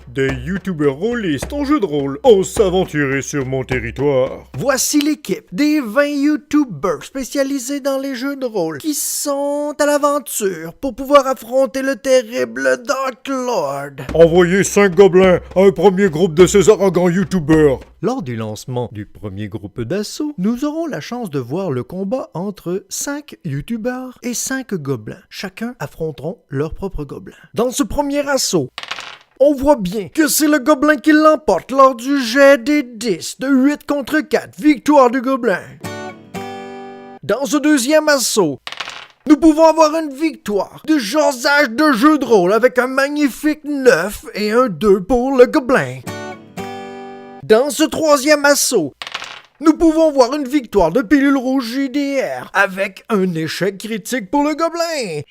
Des youtubeurs rôlistes en jeu de rôle ont s'aventuré sur mon territoire. Voici l'équipe des 20 youtubeurs spécialisés dans les jeux de rôle qui sont à l'aventure pour pouvoir affronter le terrible Dark Lord. Envoyez 5 gobelins à un premier groupe de ces arrogants youtubeurs. Lors du lancement du premier groupe d'assaut, nous aurons la chance de voir le combat entre 5 youtubeurs et 5 gobelins. Chacun affronteront leur propre gobelin. Dans ce premier assaut, on voit bien que c'est le gobelin qui l'emporte lors du jet des 10 de 8 contre 4, victoire du gobelin. Dans ce deuxième assaut, nous pouvons avoir une victoire de jasage de jeu de rôle avec un magnifique 9 et un 2 pour le gobelin. Dans ce troisième assaut, nous pouvons voir une victoire de pilule rouge JDR avec un échec critique pour le gobelin.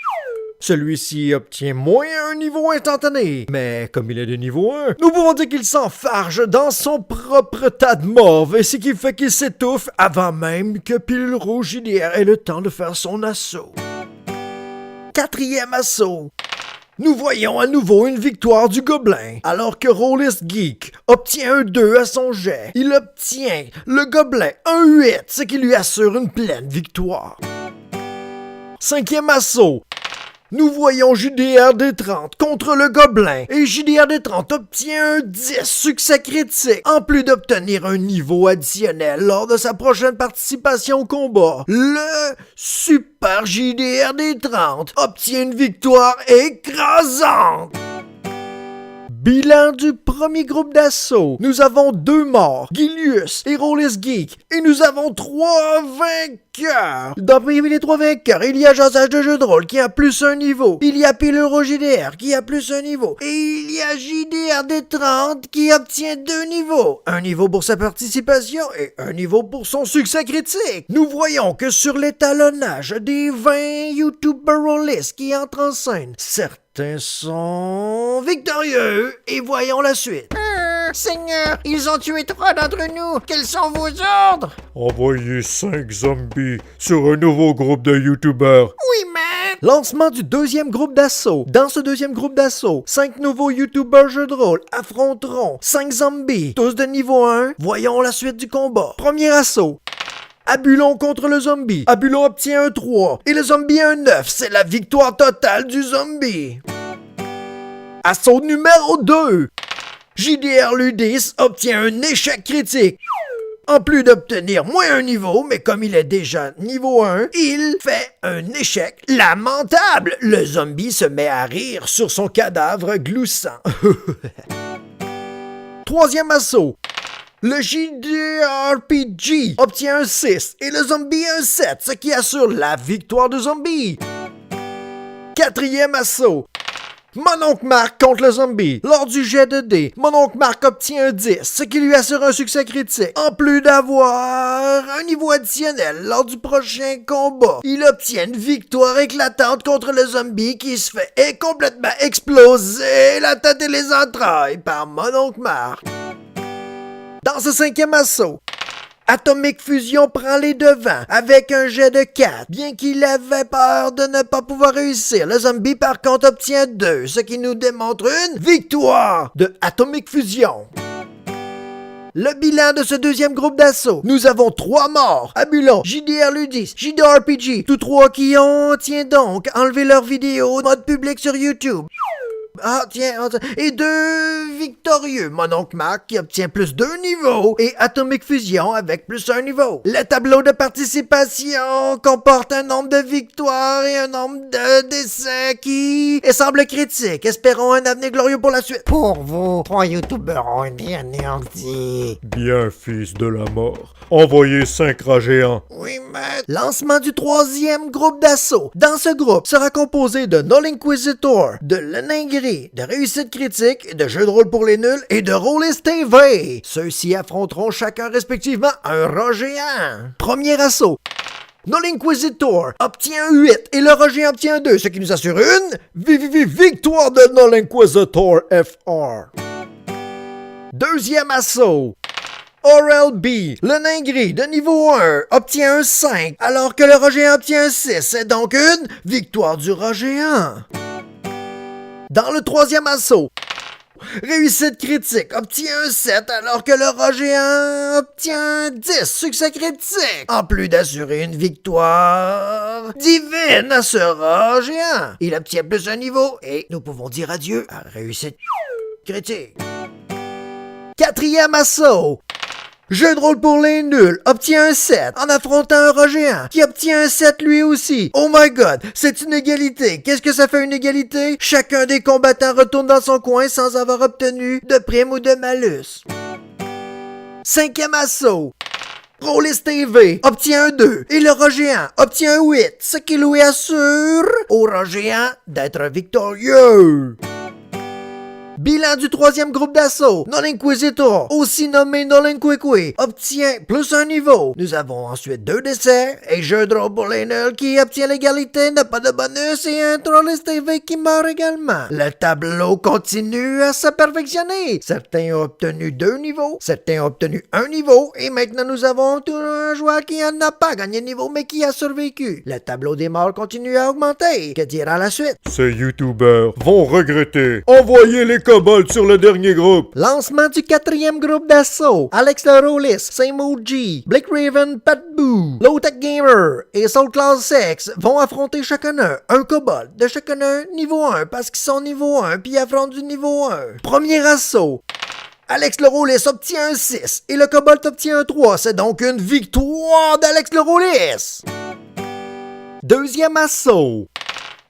Celui-ci obtient moins un niveau instantané, mais comme il est de niveau 1, nous pouvons dire qu'il s'enfarge dans son propre tas de morve, et ce qui fait qu'il s'étouffe avant même que Pilule Rouge JDR ait le temps de faire son assaut. Quatrième assaut. Nous voyons à nouveau une victoire du gobelin, alors que Rollist Geek obtient un 2 à son jet. Il obtient, le gobelin, un 8, ce qui lui assure une pleine victoire. Cinquième assaut. Nous voyons JDR D30 contre le gobelin, et JDR D30 obtient un 10 succès critique, en plus d'obtenir un niveau additionnel lors de sa prochaine participation au combat. Le Super JDR D30 obtient une victoire écrasante. Bilan du premier groupe d'assaut. Nous avons 2 morts, Gilius et Rollist Geek, et nous avons 3 vainqueurs. Parmi les 3 vainqueurs, il y a Jasage de jeu de rôle qui a plus un niveau. Il y a Piluro JDR qui a plus un niveau. Et il y a JDR D30 qui obtient 2 niveaux. Un niveau pour sa participation et un niveau pour son succès critique. Nous voyons que sur l'étalonnage des 20 YouTubers rollistes qui entrent en scène, certains sont victorieux, et voyons la suite. Seigneur, ils ont tué 3 d'entre nous. Quels sont vos ordres? Envoyez 5 zombies sur un nouveau groupe de youtubeurs. Oui, mais... Lancement du deuxième groupe d'assaut. Dans ce deuxième groupe d'assaut, 5 nouveaux youtubeurs jeux de rôle affronteront 5 zombies, tous de niveau 1. Voyons la suite du combat. Premier assaut. Abulon contre le zombie. Abulon obtient un 3 et le zombie un 9. C'est la victoire totale du zombie. Assaut numéro 2. JDR Ludis obtient un échec critique. En plus d'obtenir moins un niveau, mais comme il est déjà niveau 1, il fait un échec lamentable. Le zombie se met à rire sur son cadavre gloussant. Troisième assaut. Le JDRPG obtient un 6 et le zombie un 7, ce qui assure la victoire du zombie. Quatrième assaut. Mononcle Marc contre le zombie. Lors du jet de dés, Mononcle Marc obtient un 10, ce qui lui assure un succès critique. En plus d'avoir un niveau additionnel lors du prochain combat, il obtient une victoire éclatante contre le zombie qui se fait complètement exploser la tête et les entrailles par Mononcle Marc. Dans ce cinquième assaut, Atomic Fusion prend les devants avec un jet de 4. Bien qu'il avait peur de ne pas pouvoir réussir, le zombie par contre obtient 2, ce qui nous démontre une victoire de Atomic Fusion. Le bilan de ce deuxième groupe d'assaut. Nous avons 3 morts. Abulon, JDR Ludis, JDRPG, tous 3 qui ont, tiens donc, enlevé leur vidéo mode public sur YouTube. Ah, tiens, et 2 victorieux, Mononcle Marc qui obtient plus 2 niveaux et Atomic Fusion avec plus 1 niveau. Le tableau de participation comporte un nombre de victoires et un nombre de décès qui semble critique. Espérons un avenir glorieux pour la suite. Pour vous, 3 youtubeurs ont été anéantis. Bien, fils de la mort. Envoyez 5 rats géants. Oui, mais... Lancement du troisième groupe d'assaut. Dans ce groupe sera composé de Null Inquisitor, de Leningri, de réussite critique, et de jeux de rôle pour les nuls et de Rollist TV. Ceux-ci affronteront chacun respectivement un rat géant. Premier assaut. Null Inquisitor obtient un 8 et le rat géant obtient un 2, ce qui nous assure une victoire de Null Inquisitor FR. Deuxième assaut. Oral B, le nain gris de niveau 1, obtient un 5, alors que le rat géant obtient un 6. C'est donc une victoire du rat géant. Dans le troisième assaut, réussite critique obtient un 7 alors que le rat géant obtient un 10 succès critique. En plus d'assurer une victoire divine à ce rat géant, il obtient plus un niveau et nous pouvons dire adieu à réussite critique. Quatrième assaut. Jeu de rôle pour les nuls obtient un 7 en affrontant un rat géant qui obtient un 7 lui aussi. Oh my god, c'est une égalité. Qu'est-ce que ça fait une égalité? Chacun des combattants retourne dans son coin sans avoir obtenu de prime ou de malus. Cinquième assaut. Rollist TV obtient un 2 et le rat géant obtient un 8, ce qui lui assure au rat géant d'être victorieux. Bilan du troisième groupe d'assaut, Nolinquisitor, aussi nommé Nolinquiqui, obtient plus un niveau. Nous avons ensuite 2 décès, et Jeu de rôle pour les nuls qui obtient l'égalité, n'a pas de bonus, et un Trollist TV qui meurt également. Le tableau continue à se perfectionner. Certains ont obtenu 2 niveaux, certains ont obtenu 1 niveau, et maintenant nous avons tout un joueur qui n'a pas gagné de niveau, mais qui a survécu. Le tableau des morts continue à augmenter. Que dira la suite? Ces youtubeurs vont regretter. Envoyez les kobolds sur le dernier groupe. Lancement du quatrième groupe d'assaut. Alex le Rollis, Samoji, Blake Raven, Pat Boo, Low Tech Gamer et Soul Class 6 vont affronter chacun un kobold de chacun niveau 1 parce qu'ils sont niveau 1 puis affrontent du niveau 1. Premier assaut. Alex le Rollis obtient un 6 et le kobold obtient un 3. C'est donc une victoire d'Alex le Rollis. Deuxième assaut.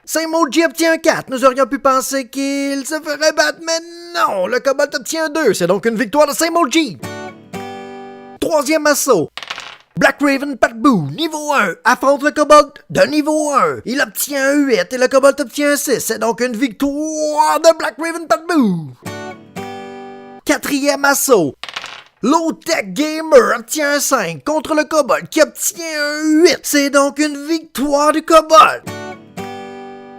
Samoji obtient un 4. Nous aurions pu penser qu'il se ferait battre, mais non! Le kobold obtient un 2. C'est donc une victoire de Samoji. Troisième assaut. Black Raven Patboo, niveau 1, affronte le kobold de niveau 1. Il obtient un 8 et le kobold obtient un 6. C'est donc une victoire de Black Raven Patboo. Quatrième assaut. Low Tech Gamer obtient un 5 contre le kobold qui obtient un 8. C'est donc une victoire du kobold.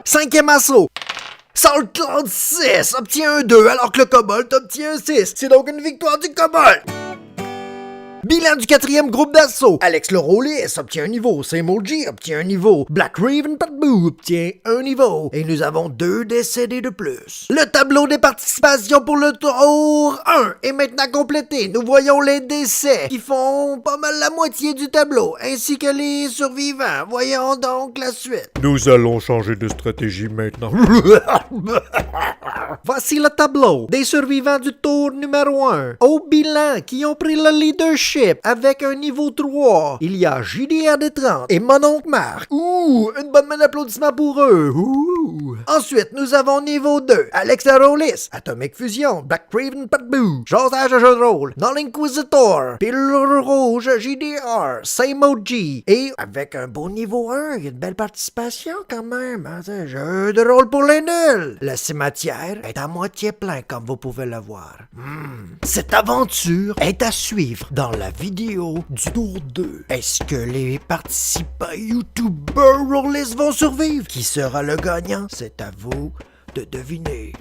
Cinquième assaut. Salt Cloud 6 obtient un 2 alors que le kobold obtient un 6. C'est donc une victoire du kobold. Bilan du quatrième groupe d'assaut. Alex le Rollis obtient un niveau. Samoji obtient un niveau. Black Raven Patboo obtient un niveau. Et nous avons 2 décédés de plus. Le tableau des participations pour le tour 1 est maintenant complété. Nous voyons les décès qui font pas mal la moitié du tableau, ainsi que les survivants. Voyons donc la suite. Nous allons changer de stratégie maintenant. Voici le tableau des survivants du tour numéro 1. Au bilan, qui ont pris le leadership avec un niveau 3. Il y a JDRD30 et mon oncle Marc. Ouh, une bonne main d'applaudissement pour eux. Ouh. Ensuite, nous avons niveau 2. Alex le Rollis, Atomic Fusion, Black Raven Patboo, Jasage Jeu de rôle, Nolinquisitor, Pilule Rouge, JDR, Samoji. Et avec un beau niveau 1, il y a une belle participation quand même. Hein, jeu de rôle pour les nuls. Le cimetière est à moitié plein comme vous pouvez le voir. Cette aventure est à suivre dans la vidéo du tour 2. Est-ce que les participants YouTubers Rollis vont survivre? Qui sera le gagnant? C'est à vous de deviner.